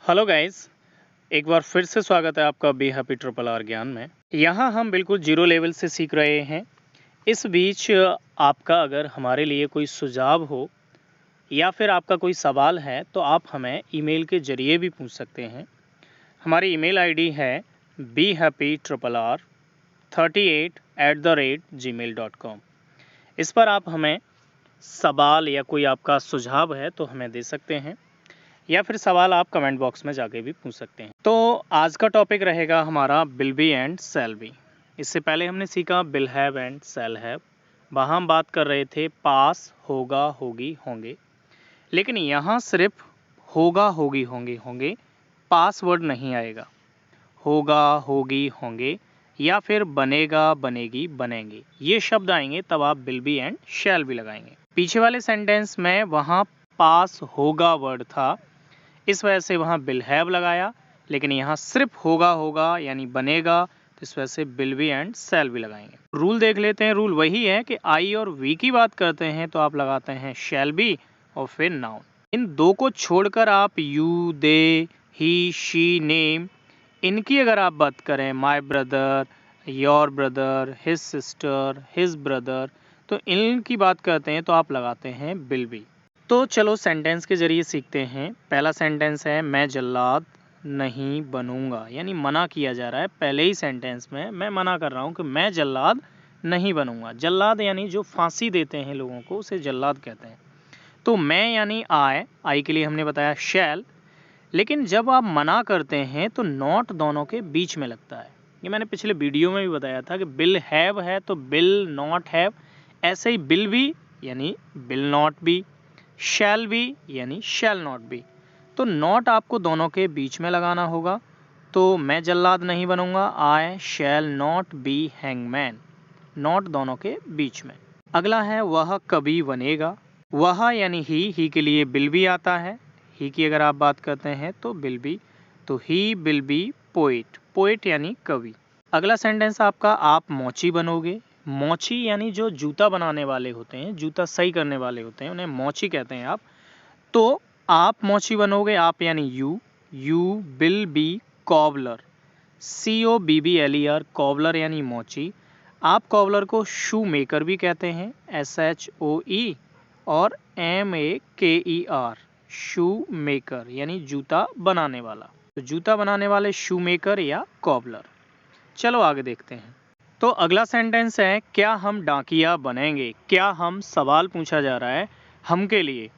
Hello guys, एक बार फिर से स्वागत है आपका बी हैप्पी ट्रिपल आर ज्ञान में। यहाँ हम बिल्कुल जीरो लेवल से सीख रहे हैं। इस बीच आपका अगर हमारे लिए कोई सुझाव हो या फिर आपका कोई सवाल है तो आप हमें ईमेल के ज़रिए भी पूछ सकते हैं। हमारी ईमेल आईडी है bhappyRR38@gmail.com। इस पर आप हमें सवाल या कोई आपका सुझाव है तो हमें दे सकते हैं, या फिर सवाल आप कमेंट बॉक्स में जाके भी पूछ सकते हैं। तो आज का टॉपिक रहेगा हमारा will be and shall be. इससे पहले हमने सीखा will have and shall have. वहाँ हम बात कर रहे थे पास, होगा, होगी, होंगे। लेकिन यहाँ सिर्फ होगा, होगी, होंगे, होंगे, पास वर्ड नहीं आएगा। होगा, होगी, होंगे या फिर बनेगा, बनेगी, बनेंगे, ये शब्द आएंगे तब आप will be and shall be लगाएंगे। पीछे वाले सेंटेंस में वहाँ पास होगा वर्ड था, इस वजह से वहाँ विल हैव लगाया, लेकिन यहाँ सिर्फ होगा होगा यानी बनेगा, तो इस वजह से will be and shall be लगाएंगे। रूल देख लेते हैं। रूल वही है कि आई और वी की बात करते हैं तो आप लगाते हैं शैल बी और फिर नाउन। इन दो को छोड़कर आप you, they, he, she, name, इनकी अगर आप बात करें my brother, your brother, his sister, his brother, तो इनकी बात करते हैं तो आप लगाते हैं विल बी। तो चलो सेंटेंस के जरिए सीखते हैं। पहला सेंटेंस है मैं जल्लाद नहीं बनूंगा, यानी मना किया जा रहा है। पहले ही सेंटेंस में मैं मना कर रहा हूँ कि मैं जल्लाद नहीं बनूंगा। जल्लाद यानी जो फांसी देते हैं लोगों को, उसे जल्लाद कहते हैं। तो मैं यानी आई के लिए हमने बताया शैल, लेकिन जब आप मना करते हैं तो नॉट दोनों के बीच में लगता है। ये मैंने पिछले वीडियो में भी बताया था कि विल हैव है तो विल नॉट हैव, ऐसे ही विल बी यानी will not B, shall be यानी शैल नॉट बी। तो नॉट आपको दोनों के बीच में लगाना होगा। तो मैं जल्लाद नहीं बनूंगा, I shall not be hangman, not दोनों के बीच में। अगला है वह कभी बनेगा। वह यानी ही के लिए विल बी आता है। ही की अगर आप बात करते हैं तो विल बी, तो he will be poet, poet यानी कवि। अगला सेंटेंस आपका आप मोची बनोगे। मोची यानी जो जूता बनाने वाले होते हैं, जूता सही करने वाले होते हैं, उन्हें मोची कहते हैं आप। तो आप मोची बनोगे, आप यानी you will be cobbler, COBBLER, cobbler यानी मोची। आप कॉबलर को शू मेकर भी कहते हैं, SHOE और MAKER, शू मेकर यानी जूता बनाने वाला। तो जूता बनाने वाले शू मेकर या कॉबलर। चलो आगे देखते हैं। तो अगला सेंटेंस है क्या हम डाकिया बनेंगे। क्या हम सवाल पूछा जा रहा है हम के लिए,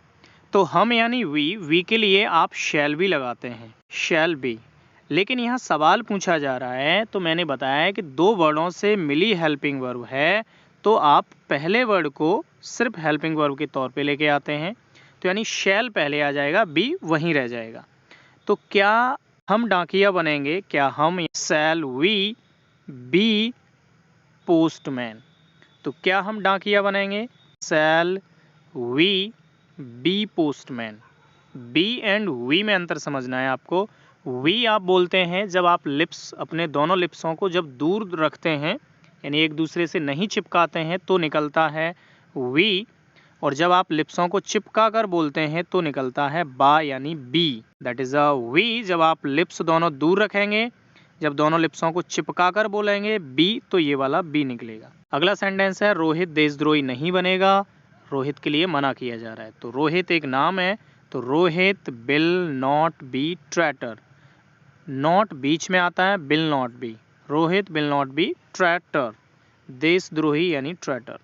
तो हम यानी वी के लिए आप शैल बी लगाते हैं, शैल बी। लेकिन यहाँ सवाल पूछा जा रहा है तो मैंने बताया है कि दो वर्डों से मिली हेल्पिंग वर्ब है, तो आप पहले वर्ड को सिर्फ हेल्पिंग वर्ब के तौर पे लेके आते हैं। तो यानी शैल पहले आ जाएगा, बी वहीं रह जाएगा। तो क्या हम डाकिया बनेंगे, क्या हम शैल वी बी पोस्टमैन। तो क्या हम डाकिया बनेंगे, shall we be postman. B and V में अंतर समझना है आपको। वी आप बोलते हैं जब आप लिप्स, अपने दोनों लिप्सों को जब दूर रखते हैं, यानी एक दूसरे से नहीं चिपकाते हैं, तो निकलता है वी। और जब आप लिप्सों को चिपका कर बोलते हैं तो निकलता है बा यानी B, that is a V. जब आप लिप्स दोनों दूर रखेंगे, जब दोनों लिप्सों को चिपका कर बोलेंगे बी, तो ये वाला बी निकलेगा। अगला सेंटेंस है रोहित देशद्रोही नहीं बनेगा। रोहित के लिए मना किया जा रहा है, तो रोहित एक नाम है, तो Rohit will not be traitor. Not बीच में आता है, will not be, Rohit will not be traitor, देशद्रोही यानी ट्रैटर।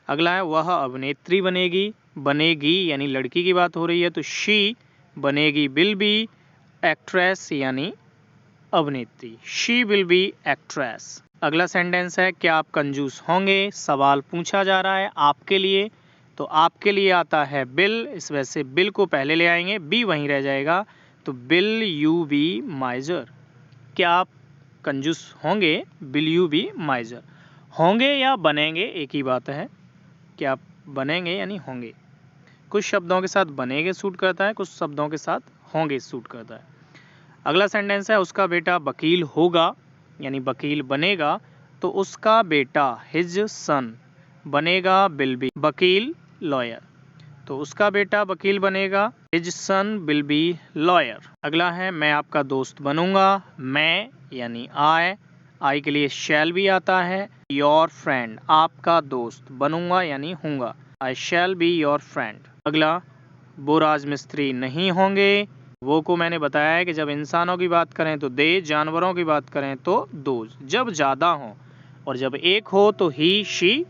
अगला है वह अभिनेत्री बनेगी। बनेगी यानी लड़की की बात हो रही है, तो शी बनेगी विल बी एक्ट्रेस यानी अभिनेत्री, शी विल बी एक्ट्रेस। अगला सेंटेंस है क्या आप कंजूस होंगे। सवाल पूछा जा रहा है आपके लिए, तो आपके लिए आता है बिल, इस वजह से बिल को पहले ले आएंगे, बी वहीं रह जाएगा। तो बिल यू बी माइजर, क्या आप कंजूस होंगे, बिल यू बी माइजर। होंगे या बनेंगे एक ही बात है, क्या आप बनेंगे यानी होंगे। कुछ शब्दों के साथ बनेंगे सूट करता है, कुछ शब्दों के साथ होंगे सूट करता है। अगला सेंटेंस है उसका बेटा वकील होगा, यानी वकील बनेगा, तो उसका बेटा हिज सन बनेगा विल बी वकील, लॉयर। तो उसका बेटा वकील बनेगा, his son will be lawyer. अगला है मैं आपका दोस्त बनूंगा, मैं यानी आई के लिए शैल भी आता है। योर फ्रेंड, आपका दोस्त बनूंगा यानी हूंगा, आई शैल बी योर फ्रेंड। अगला वो राजमिस्त्री नहीं होंगे, वो को मैंने बताया है कि जब इंसानों की बात करें तो दे, जानवरों की बात करें तो दोज, जब ज़्यादा हो, और जब एक हो तो ही, शी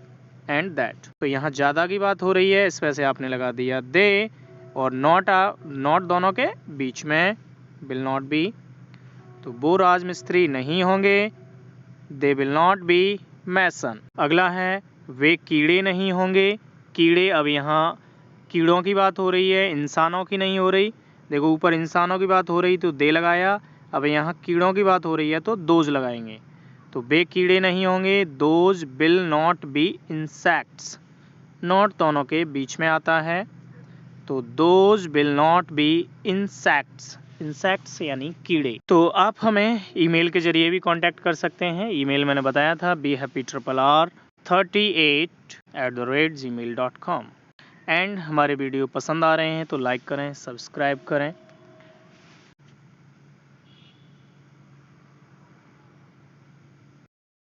एंड दैट। तो यहाँ ज़्यादा की बात हो रही है, इस वजह से आपने लगा दिया दे, और नॉट दोनों के बीच में, विल नॉट बी। तो वो राजमिस्त्री नहीं होंगे, दे विल नॉट बी मैसन। अगला है वे कीड़े नहीं होंगे, कीड़े, अब यहाँ कीड़ों की बात हो रही है, इंसानों की नहीं हो रही। देखो ऊपर इंसानों की बात हो रही तो दे लगाया, अब यहाँ कीड़ों की बात हो रही है तो दोज लगाएंगे। तो वे कीड़े नहीं होंगे, those will not B insects, not दोनों के बीच में आता है, तो those will not B insects, insects यानी कीड़े। तो आप हमें ईमेल के जरिए भी कांटेक्ट कर सकते हैं। ईमेल मैंने बताया था behappyRR38@gmail.com। एंड हमारे वीडियो पसंद आ रहे हैं तो लाइक करें, सब्सक्राइब करें।